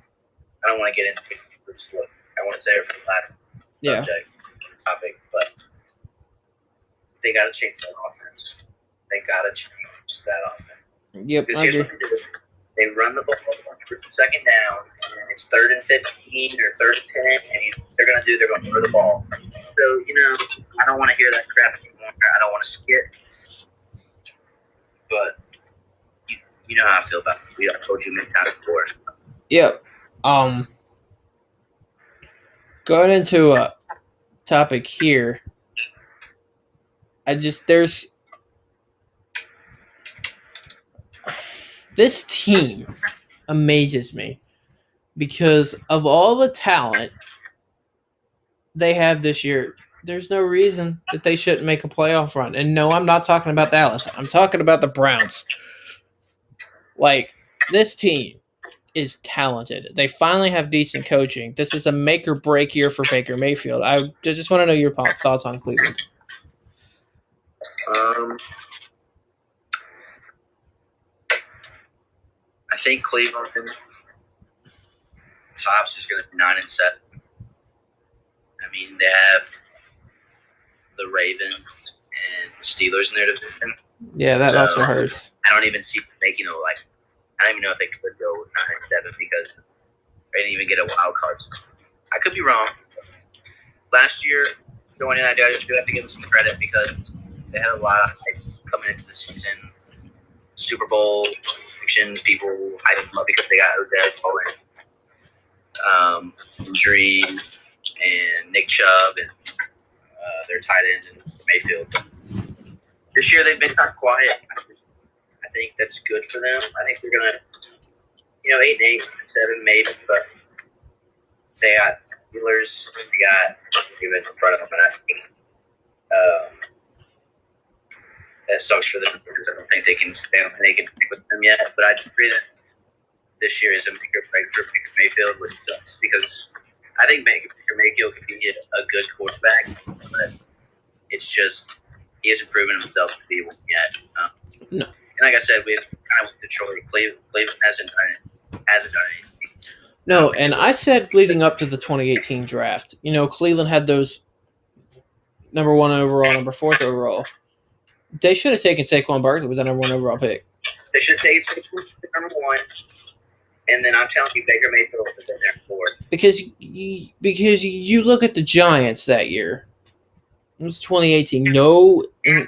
I don't want to get into this. Look, I want to say it for the last subject topic, but they got to change that offense. They got to change that offense. Yep, because here's what they do. They run the ball second down, and it's 3rd and 15 or 3rd and 10, and they're going to throw the ball. So, I don't want to hear that crap anymore. I don't want to skip. But you know how I feel about it. I told you many times before. Yep. Going into a topic here, there's this team amazes me because of all the talent they have this year. There's no reason that they shouldn't make a playoff run. And no, I'm not talking about Dallas. I'm talking about the Browns. Like, this team is talented. They finally have decent coaching. This is a make or break year for Baker Mayfield. I just want to know your thoughts on Cleveland. I think Cleveland tops is going to be 9-7. I mean, they have the Ravens and Steelers in their division. Yeah, that also hurts. I don't even see them making I don't even know if they could go 9-7 because they didn't even get a wild card. I could be wrong. Last year, going in, I do have to give them some credit because they had a lot of hype coming into the season. Super Bowl fiction, people hyped them up because they got Odell and injury and Nick Chubb and their tight end and Mayfield. This year they've been kind of quiet. I think that's good for them. I think they're gonna, 8-8, 7 maybe, but they got Steelers, they got Ravens in front of them, and I think that sucks for them because I don't think they can with them yet. But I agree that this year is a make or break for Baker Mayfield, which sucks because I think Baker Mayfield could be a good quarterback, but it's just he hasn't proven himself to be one yet. No. And like I said, we've kind of with Detroit. Cleveland hasn't done anything. No, and I said leading up to the 2018 draft, Cleveland had those number 1 overall, number 4th overall. They should have taken Saquon Barkley with the number 1 overall pick. They should have taken Saquon number 1, and then I'm telling you, Baker Mayfield was in there 4. Because you look at the Giants that year. It was 2018. No,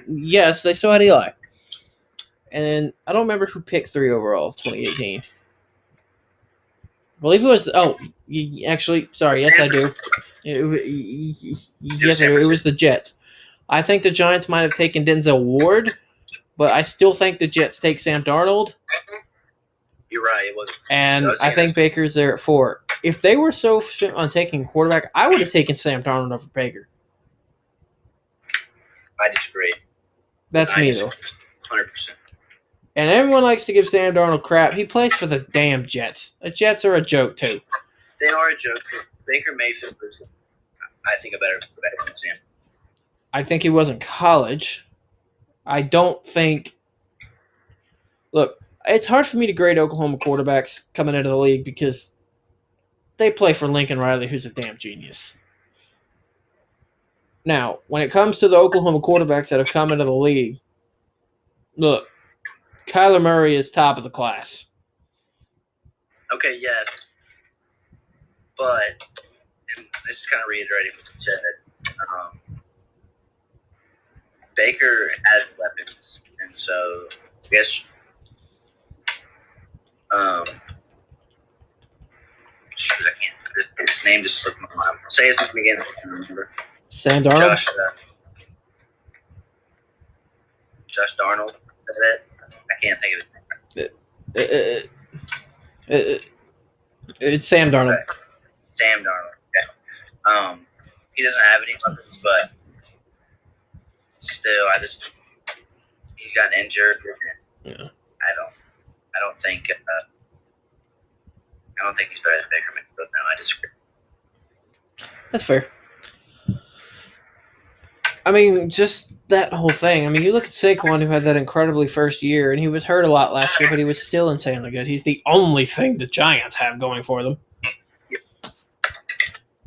yes, they still had Eli. And I don't remember who picked 3 overall 2018. I believe it was. Actually, sorry. Yes, I do. Yes, I do. It was the Jets. I think the Giants might have taken Denzel Ward, but I still think the Jets take Sam Darnold. You're right. It was. And I think Baker's there at 4. If they were so on taking quarterback, I would have taken Sam Darnold over Baker. I disagree. That's me, though. 100%. And everyone likes to give Sam Darnold crap. He plays for the damn Jets. The Jets are a joke, too. They are a joke. Baker Mayfield is, I think, a better quarterback than Sam. I think he was in college. I don't think... Look, it's hard for me to grade Oklahoma quarterbacks coming into the league because they play for Lincoln Riley, who's a damn genius. Now, when it comes to the Oklahoma quarterbacks that have come into the league, look, Kyler Murray is top of the class. Okay, yes. But, and this is kind of reiterating what you said, Baker has weapons, and so I guess Shoot, I can't. His name just slipped my mind. Say his name again. I can't remember. Sam Darnold? Josh Darnold. Is that it? I can't think of it. It's Sam Darnold. Okay. Sam Darnold. Okay. He doesn't have any weapons, but still, he's gotten injured. Yeah. I don't think he's better than Baker Mayfield. No, I disagree. That's fair. I mean, just that whole thing. I mean, you look at Saquon, who had that incredibly first year, and he was hurt a lot last year, but he was still insanely good. He's the only thing the Giants have going for them.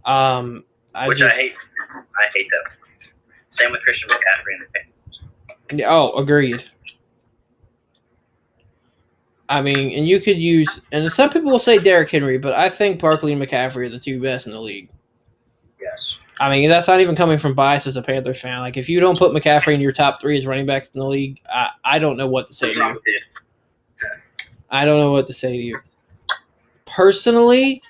I hate. I hate that. Same with Christian McCaffrey and the Panthers. Oh, agreed. I mean, and you could use, and some people will say Derrick Henry, but I think Barkley and McCaffrey are the two best in the league. Yes. I mean, that's not even coming from bias as a Panthers fan. Like, if you don't put McCaffrey in your top three as running backs in the league, I don't know what to say to you. I don't know what to say to you. Personally,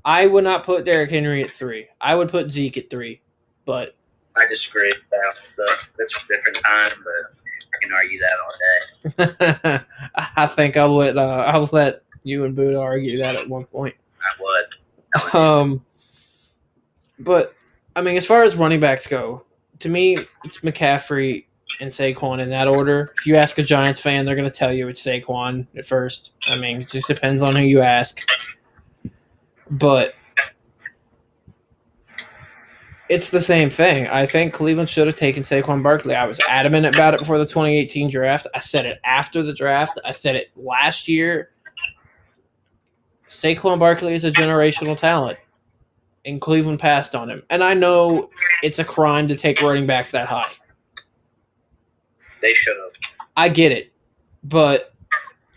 I would not put Derrick Henry at 3. I would put Zeke at 3, but I disagree. That's a different time, but I can argue that all day. I think I'll let you and Buddha argue that at one point. I would. But I mean, as far as running backs go, to me, it's McCaffrey and Saquon in that order. If you ask a Giants fan, they're going to tell you it's Saquon at first. I mean, it just depends on who you ask. But it's the same thing. I think Cleveland should have taken Saquon Barkley. I was adamant about it before the 2018 draft. I said it after the draft. I said it last year. Saquon Barkley is a generational talent, and Cleveland passed on him. And I know it's a crime to take running backs that high. They should have. I get it. But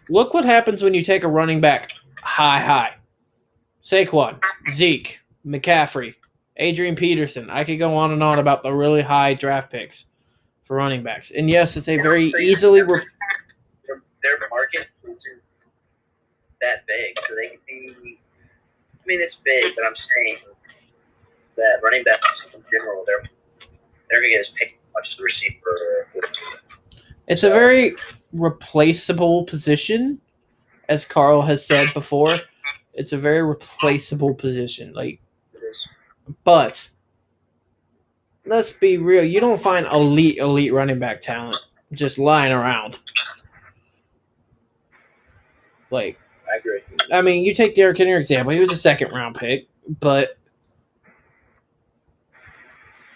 look what happens when you take a running back high. Saquon, Zeke, McCaffrey, Adrian Peterson. I could go on and on about the really high draft picks for running backs. And yes, it's a very easily... Their market isn't that big. So they can be... I mean, it's big, but I'm saying that running backs in general, they're going to get as picked as much as the receiver. It's a very replaceable position, as Carl has said before. It's a very replaceable position. But let's be real. You don't find elite running back talent just lying around. I agree. I mean, you take Derrick Henry example. He was a second-round pick, but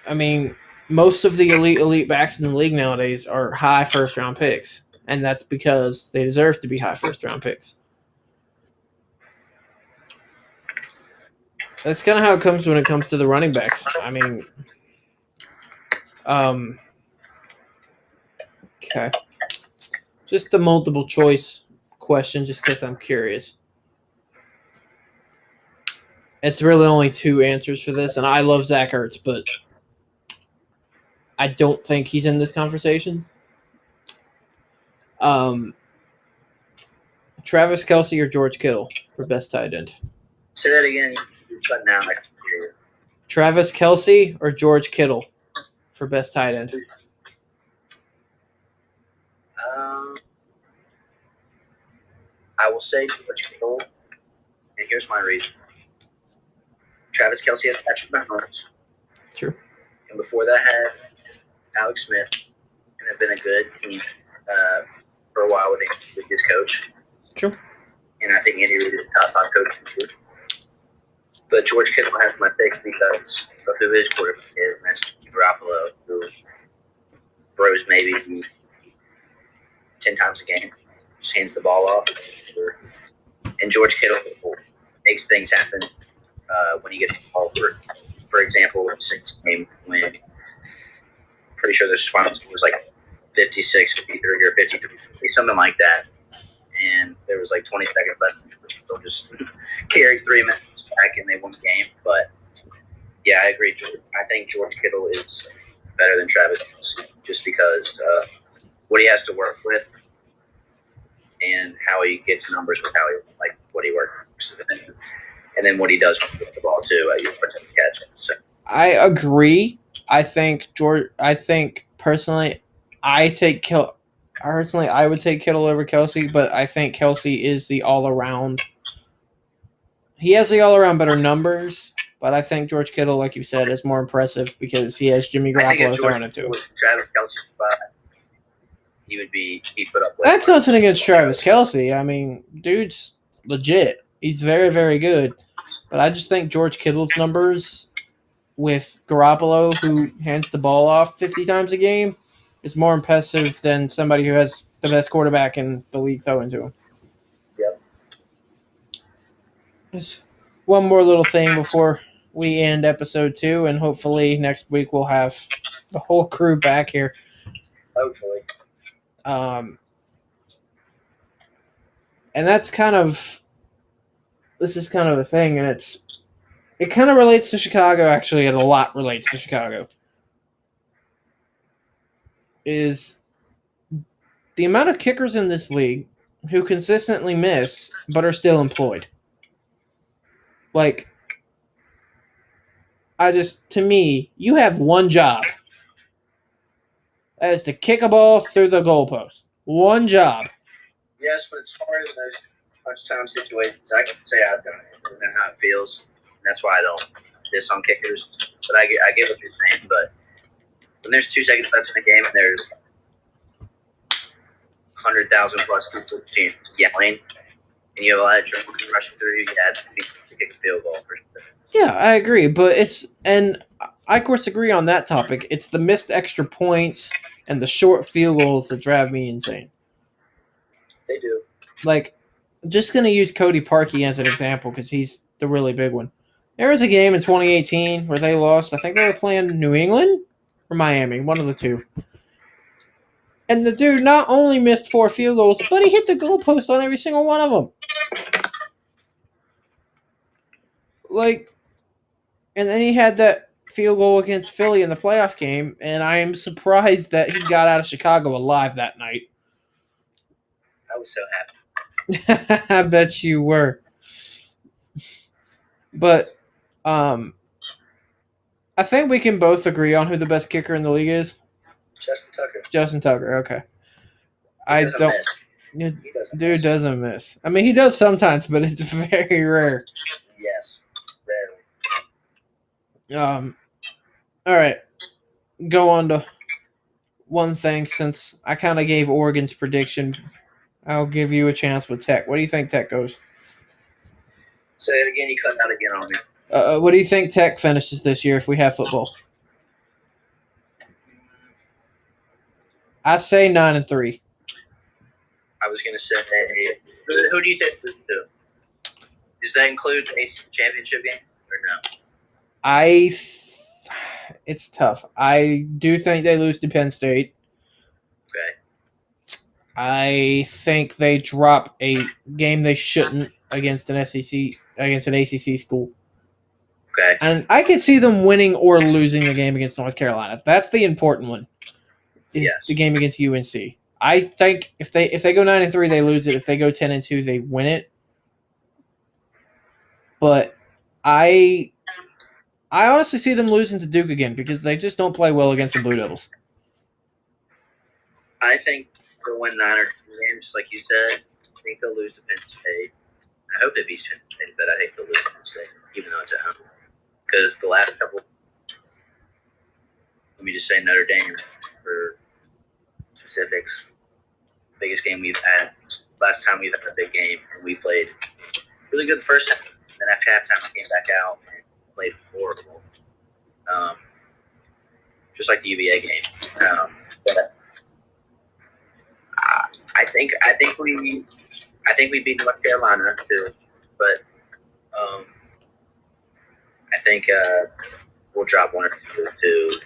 I mean, most of the elite backs in the league nowadays are high first-round picks, and that's because they deserve to be high first-round picks. That's kind of how it comes when it comes to the running backs. I mean, okay. Just the multiple choice question, just because I'm curious. It's really only 2 answers for this, and I love Zach Ertz, but I don't think he's in this conversation. Travis Kelce or George Kittle for best tight end? Say that again. You're cutting out. I can hear you. Travis Kelce or George Kittle for best tight end? I will say George Kittle, and here's my reason. Travis Kelce had Patrick Mahomes. True. And before that had Alex Smith, and have been a good team for a while with his coach. True. And I think Andy Reid is a top 5 coach too. But George Kittle has my pick because of who his quarterback is, and that's Garoppolo, who throws maybe 10 times a game, just hands the ball off. And George Kittle makes things happen when he gets the ball. For example, since game when pretty sure this final score was like 56, 53, or 53, something like that. And there was like 20 seconds left. They'll just carry 3 minutes back and they won the game. But yeah, I agree. I think George Kittle is better than Travis Kelce just because what he has to work with and how he gets numbers with how he what he works, and then what he does with the ball too. You catch. So I agree. I think personally, I would take Kittle over Kelsey, but I think Kelsey is the all around. He has the all around better numbers, but I think George Kittle, like you said, is more impressive because he has Jimmy Garoppolo throwing it to him. Travis Kelsey's spot, he put up. That's nothing against Travis Kelsey. I mean, dude's legit. He's very, very good. But I just think George Kittle's numbers with Garoppolo, who hands the ball off 50 times a game, is more impressive than somebody who has the best quarterback in the league throwing to him. Yep. Just one more little thing before we end episode 2, and hopefully next week we'll have the whole crew back here. Hopefully. And this is kind of a thing, and it kind of relates to Chicago, actually, and a lot relates to Chicago, is the amount of kickers in this league who consistently miss but are still employed. To me, you have one job. That is to kick a ball through the goalpost. One job. Yes, but it's hard in those punch-time situations. I can say I've done it. I don't know how it feels. And that's why I don't diss on kickers. But I get what you're saying. But when there's 2 seconds left in the game and there's 100,000 plus people yelling, and you have a lot of adrenaline rushing through you, to kick a field goal for sure. Yeah, I agree. But I of course agree on that topic. It's the missed extra points and the short field goals that drive me insane. They do. Just going to use Cody Parkey as an example because he's the really big one. There was a game in 2018 where they lost. I think they were playing New England or Miami, one of the two. And the dude not only missed 4 field goals, but he hit the goalpost on every single one of them. And then he had that field goal against Philly in the playoff game, and I am surprised that he got out of Chicago alive that night. I was so happy. I bet you were. But I think we can both agree on who the best kicker in the league is. Justin Tucker, okay. Dude doesn't miss. I mean, he does sometimes, but it's very rare. Yes, rarely. All right. Go on to one thing since I kind of gave Oregon's prediction. I'll give you a chance with Tech. What do you think Tech goes? Say it again. You cut out again on me. What do you think Tech finishes this year if we have football? I say 9-3. I was going to say, who do you say to? Does that include the ACC championship game or no? It's tough. I do think they lose to Penn State. Okay. I think they drop a game they shouldn't against an ACC school. Okay. And I could see them winning or losing the game against North Carolina. That's the important one. The game against UNC. I think if they go 9-3, they lose it. If they go 10-2, they win it. But I honestly see them losing to Duke again because they just don't play well against the Blue Devils. I think they'll win 9 or 10 games, like you said. I think they'll lose to Penn State. I hope they beat Penn State, but I think they'll lose to Penn State, even though it's at home. Because the last couple, let me just say Notre Dame for specifics. Biggest game we've had. Last time we've had a big game, and we played really good the first half. And then after halftime, we came back out and played horrible. Just like the UVA game. But I think we beat North Carolina too. But I think we'll drop 1 or 2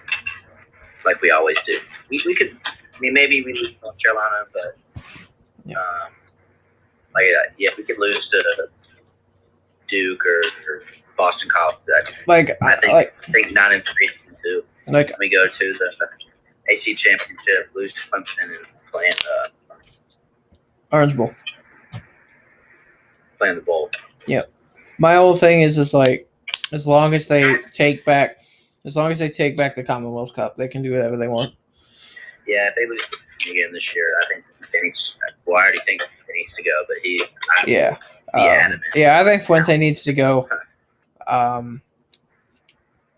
like we always do. We could. I mean, maybe we lose to North Carolina, but we could lose to Duke or Boston College. I think 9-3 too. We go to the AC championship, lose to Clemson, and play Orange Bowl. Playing the bowl. Yep. My whole thing is like, as long as they take back the Commonwealth Cup, they can do whatever they want. Yeah, if they lose again this year, I think Phoenix. Well, I already think he needs to go, but Yeah. adamant. Yeah, I think Fuente needs to go.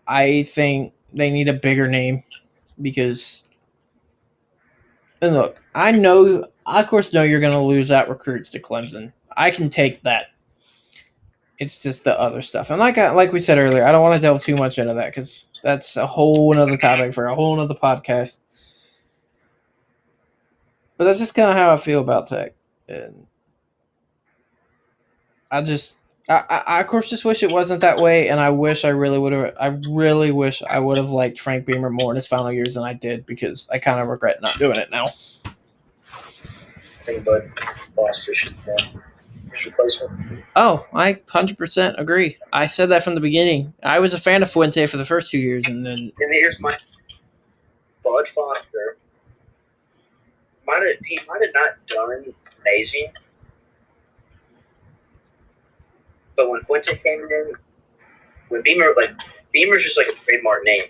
I think they need a bigger name because, and look, I of course know you're going to lose out recruits to Clemson. I can take that. It's just the other stuff. And like we said earlier, I don't want to delve too much into that because that's a whole nother topic for a whole nother podcast. But that's just kind of how I feel about Tech. And I of course just wish it wasn't that way, and I really wish I would have liked Frank Beamer more in his final years than I did, because I kind of regret not doing it now. I think Bud Foster should replacement. Oh, I 100% agree. I said that from the beginning. I was a fan of Fuente for the first 2 years, and then. And here's my Bud Foster. He might have not done amazing, but when Fuente came in, when Beamer's just like a trademark name,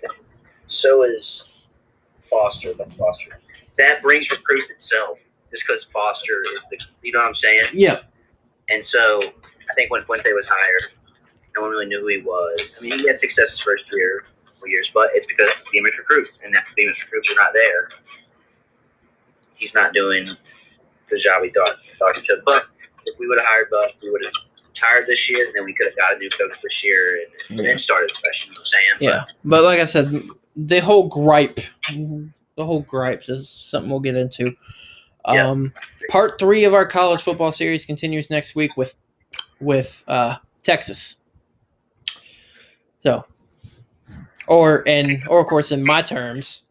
so is Foster. That brings recruit itself, just because Foster is you know what I'm saying? Yeah. And so I think when Fuente was hired, no one really knew who he was. I mean, he had success his first years, but it's because Beamer's recruits, and that Beamer's recruits are not there. He's not doing the job we thought he should. But if we would have hired Buck, we would have retired this year, and then we could have got a new coach this year and then started fresh. You know what I'm saying? Yeah. But like I said, the whole gripes is something we'll get into. Part 3 of our college football series continues next week with Texas. So, or of course in my terms.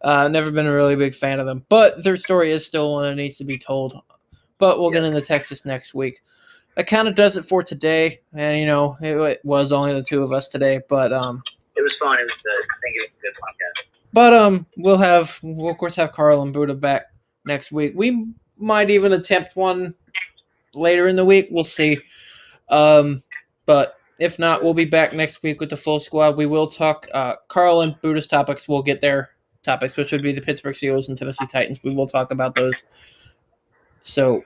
Never been a really big fan of them, but their story is still one that needs to be told. But we'll get into Texas next week. That kind of does it for today. And it was only the two of us today, but it was fun. It was good. I think it was a good podcast. But we'll of course have Carl and Buddha back next week. We might even attempt one later in the week. We'll see. But if not, we'll be back next week with the full squad. We will talk Carl and Buddha's topics. We'll get their topics, which would be the Pittsburgh Steelers and Tennessee Titans. We will talk about those. So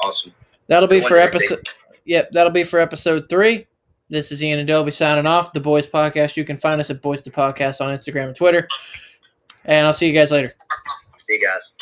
awesome. That'll be for episode. Yep, that'll be for episode 3. This is Ian and Delby signing off. The Boyz Podcast. You can find us at Boyz the Podcast on Instagram and Twitter. And I'll see you guys later. See you guys.